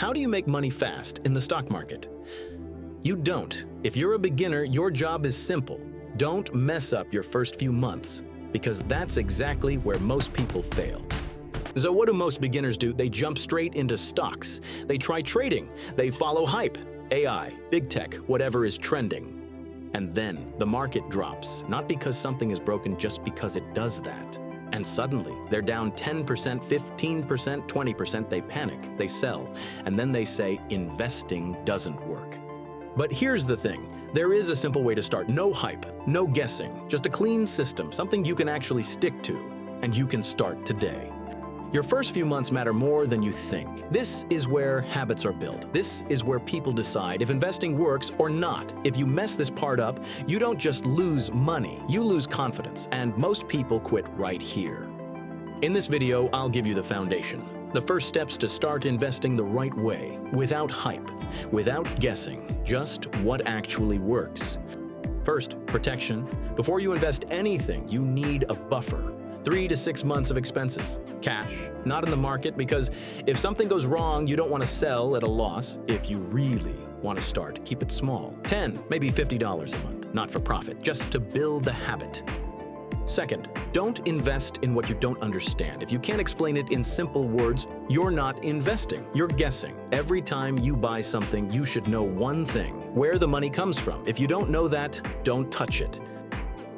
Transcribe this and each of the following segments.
How do you make money fast in the stock market? You don't. If you're a beginner, your job is simple. Don't mess up your first few months, because that's exactly where most people fail. So what do most beginners do? They jump straight into stocks. They try trading. They follow hype, AI, big tech, whatever is trending. And then the market drops, not because something is broken, just because it does that. And suddenly, they're down 10%, 15%, 20%, they panic, they sell, and then they say investing doesn't work. But here's the thing, there is a simple way to start. No hype, no guessing, just a clean system, something you can actually stick to, and you can start today. Your first few months matter more than you think. This is where habits are built. This is where people decide if investing works or not. If you mess this part up, you don't just lose money, you lose confidence, and most people quit right here. In this video, I'll give you the foundation. The first steps to start investing the right way, without hype, without guessing, just what actually works. First, protection. Before you invest anything, you need a buffer. 3 to 6 months of expenses. Cash, not in the market, because if something goes wrong, you don't want to sell at a loss. If you really want to start, keep it small. 10, maybe $50 a month, not for profit, just to build the habit. Second, don't invest in what you don't understand. If you can't explain it in simple words, you're not investing, you're guessing. Every time you buy something, you should know one thing, where the money comes from. If you don't know that, don't touch it.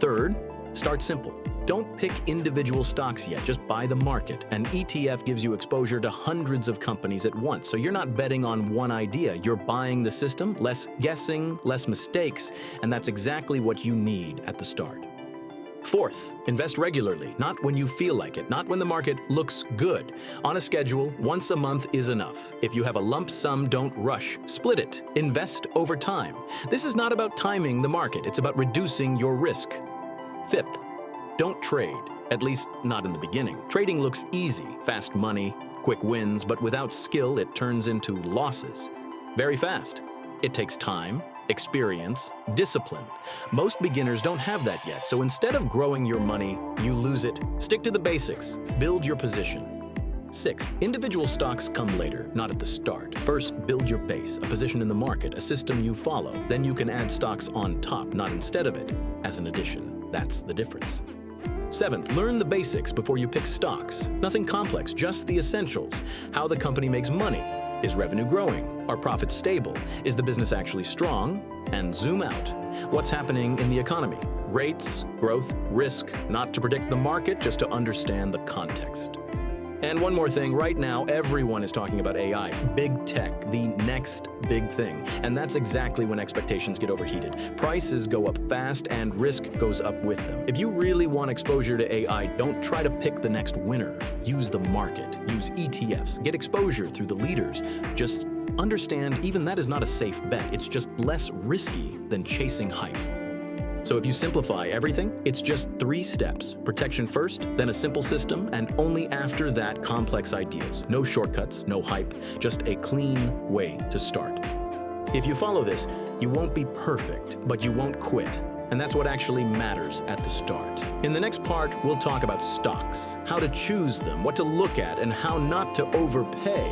Third, start simple. Don't pick individual stocks yet, just buy the market. An ETF gives you exposure to hundreds of companies at once, so you're not betting on one idea, you're buying the system, less guessing, less mistakes, and that's exactly what you need at the start. Fourth, invest regularly, not when you feel like it, not when the market looks good. On a schedule, once a month is enough. If you have a lump sum, don't rush. Split it. Invest over time. This is not about timing the market, it's about reducing your risk. Fifth, don't trade, at least not in the beginning. Trading looks easy, fast money, quick wins, but without skill, it turns into losses. Very fast. It takes time, experience, discipline. Most beginners don't have that yet, so instead of growing your money, you lose it. Stick to the basics. Build your position. Sixth, individual stocks come later, not at the start. First, build your base, a position in the market, a system you follow. Then you can add stocks on top, not instead of it, as an addition. That's the difference. Seventh, learn the basics before you pick stocks. Nothing complex, just the essentials. How the company makes money. Is revenue growing? Are profits stable? Is the business actually strong? And zoom out. What's happening in the economy? Rates, growth, risk, not to predict the market, just to understand the context. And one more thing, right now everyone is talking about AI, big tech, the next big thing. And that's exactly when expectations get overheated. Prices go up fast and risk goes up with them. If you really want exposure to AI, don't try to pick the next winner. Use the market, use ETFs, get exposure through the leaders. Just understand even that is not a safe bet. It's just less risky than chasing hype. So if you simplify everything, it's just 3 steps. Protection first, then a simple system, and only after that complex ideas. No shortcuts, no hype, just a clean way to start. If you follow this, you won't be perfect, but you won't quit. And that's what actually matters at the start. In the next part, we'll talk about stocks, how to choose them, what to look at, and how not to overpay.